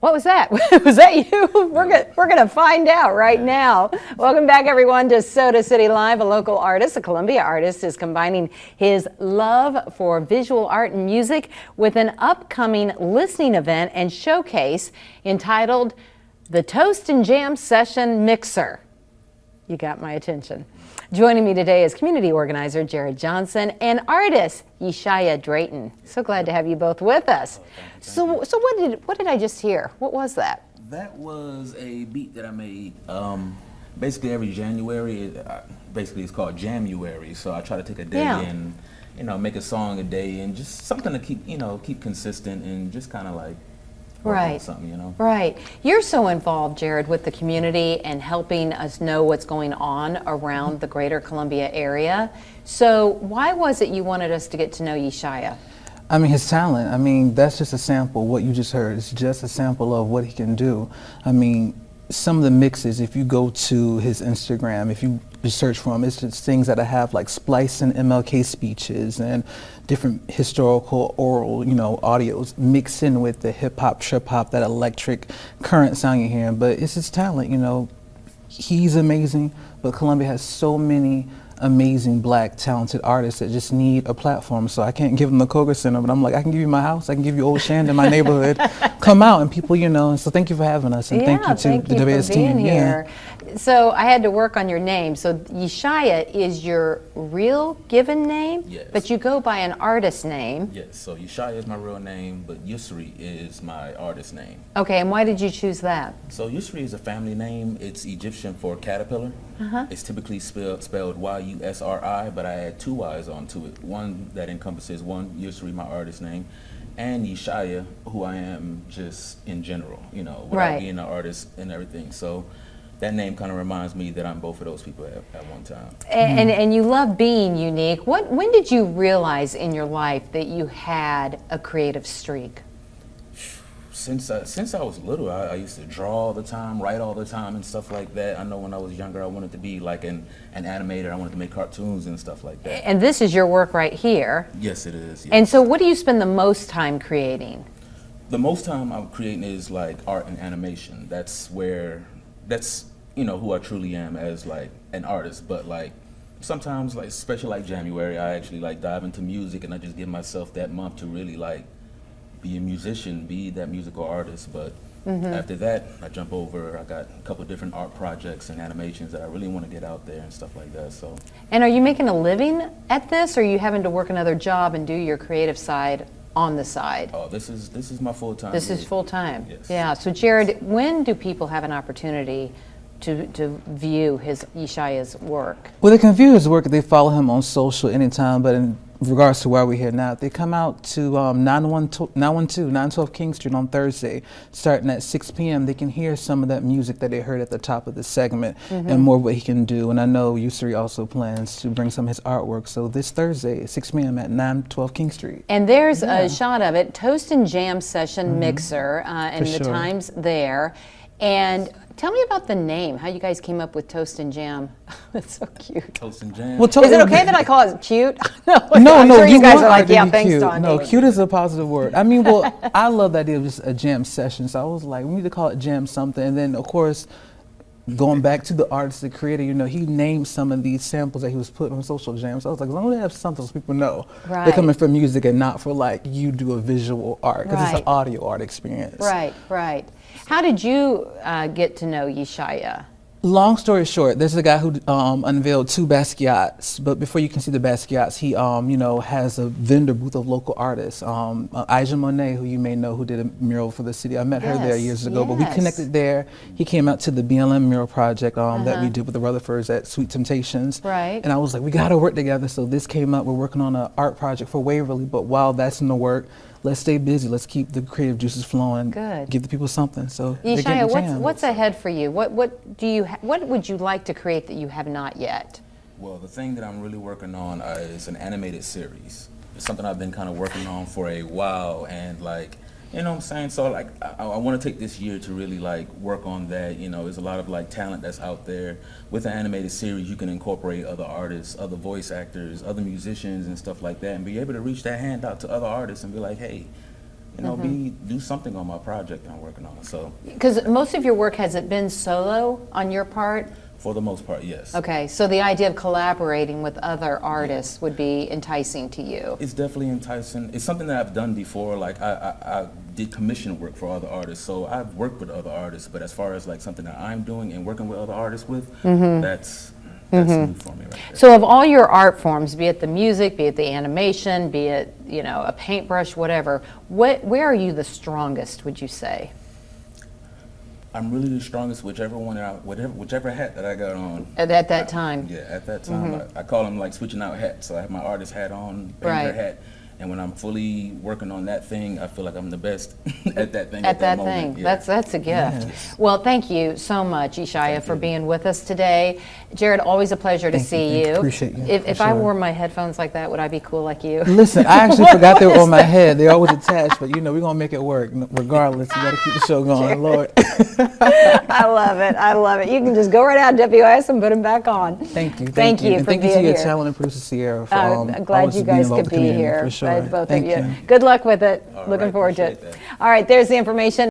What was that? Was that you? We're gonna find out right now. Welcome back, everyone, to Soda City Live. A local artist, a Columbia artist, is combining his love for visual art and music with an upcoming listening event and showcase entitled The Toast and Jam Session Mixer. You got my attention. Joining me today is community organizer Jared Johnson and artist Yeshaya Drayton. So glad to have you both with us. So what did I just hear? What was that? That was a beat that I made. Basically every January, basically it's called Jamuary. So I try to take a day and make a song a day and just something to keep consistent and just kind of like. Right. Something, Right. You're so involved, Jared, with the community and helping us know what's going on around the greater Columbia area. So why was it you wanted us to get to know Yeshaya? I mean, his talent. I mean, that's just a sample. What you just heard is just a sample of what he can do. I mean, some of the mixes, if you go to his Instagram, if you search for him, it's just things that I have like splicing MLK speeches and different historical oral, audios mixed in with the hip hop, trip hop, that electric current sound you're hearing. But it's his talent, he's amazing, but Columbia has so many amazing black talented artists that just need a platform. So I can't give them the Koger Center, but I'm like, I can give you my house, I can give you Old Shandon, my neighborhood. Come out and people, and so thank you for having us, and thank you to the WS team. Here. So I had to work on your name. So Yeshaya is your real given name? Yes. But you go by an artist name. Yes, so Yeshaya is my real name, but Yusri is my artist name. Okay, and why did you choose that? So Yusri is a family name. It's Egyptian for caterpillar. It's typically spelled Y-U-S-R-I, but I add two Y's onto it. One that encompasses Yusri, my artist name, and Yeshaya, who I am just in general, without being an artist and everything. So that name kind of reminds me that I'm both of those people at one time. And you love being unique. When did you realize in your life that you had a creative streak? Since I was little, I used to draw all the time, write all the time and stuff like that. I know when I was younger, I wanted to be like an animator. I wanted to make cartoons and stuff like that. And this is your work right here. Yes, it is. Yes. And so what do you spend the most time creating? The most time I'm creating is like art and animation. That's who I truly am as like an artist. But like sometimes, like especially like January, I actually like dive into music and I just give myself that month to really like be a musician, be that musical artist. But after that, I jump over. I got a couple different art projects and animations that I really want to get out there and stuff like that. So. And are you making a living at this, or are you having to work another job and do your creative side on the side? Oh, this is my full time. This is full time. Yes. Yeah. So Jared, when do people have an opportunity to view Yeshaya's work? Well, they can view his work if they follow him on social anytime, but in regards to why we're here now, they come out to 912 King Street on Thursday, starting at 6 p.m. They can hear some of that music that they heard at the top of the segment and more of what he can do. And I know Yusri also plans to bring some of his artwork. So this Thursday at 6 p.m. at 912 King Street. And there's a shot of it, Toast and Jam Session Mixer, and the time's there. And tell me about the name, how you guys came up with Toast and Jam. That's so cute. Toast and Jam. Well, is it okay that I call it cute? No, I'm sure you guys are like, yeah, thanks, cute. Don. No, cute is a positive word. I mean, well, I love the idea of just a jam session. So I was like, we need to call it jam something. And then, of course, going back to the artist, the creator, he named some of these samples that he was putting on social jams. So I was like, as long as they have something so people know they're coming for music and not for like you do a visual art, because it's an audio art experience. Right. How did you get to know Yeshaya? Long story short, there's a guy who unveiled 2 Basquiats, but before you can see the Basquiats, he has a vendor booth of local artists. Aja Monet, who you may know, who did a mural for the city. I met her there years ago, but we connected there. He came out to the BLM mural project that we did with the Rutherfords at Sweet Temptations. Right. And I was like, we gotta work together. So this came up. We're working on an art project for Waverly, but while that's in the work, let's stay busy. Let's keep the creative juices flowing. Good. Give the people something. So Yeshaya, what's ahead for you? What would you like to create that you have not yet? Well, the thing that I'm really working on is an animated series. It's something I've been kind of working on for a while, and like, you know what I'm saying? So like, I want to take this year to really like work on that. There's a lot of like talent that's out there. With an animated series, you can incorporate other artists, other voice actors, other musicians and stuff like that, and be able to reach that hand out to other artists and be like, hey, you know, do something on my project I'm working on. So Because most of your work, has it been solo on your part? for the most part, yes. Okay, so the idea of collaborating with other artists would be enticing to you. It's definitely enticing. It's something that I've done before. Like I did commission work for other artists, so I've worked with other artists. But as far as like something that I'm doing and working with other artists with, that's new for me right there. So of all your art forms, be it the music, be it the animation, be it, you know, a paintbrush, whatever, where are you the strongest, would you say? I'm really the strongest whichever hat that I got on. At that time? Yeah, at that time, I call them like switching out hats. So I have my artist hat on, painter Right. hat, and when I'm fully working on that thing, I feel like I'm the best at that thing. At that moment. thing. Yeah. That's a gift. Yes. Well, thank you so much, Ishaya, for being with us today. Jared, always a pleasure to Thank you, see thank you. you. Appreciate you, If for I sure. wore my headphones like that, would I be cool like you? Listen, I actually forgot they were on my head. They're always attached, but you know, we're going to make it work. Regardless, you got to keep the show going, Lord. I love it. I love it. You can just go right out WIS and put them back on. Thank you. Thank you And for thank you being to your here. talent and producer Sierra for I'm glad always you being guys involved could with the be community, here, for sure. both Thank of you. you. Good luck with it. All Looking right, forward to it. appreciate that. All right, there's the information.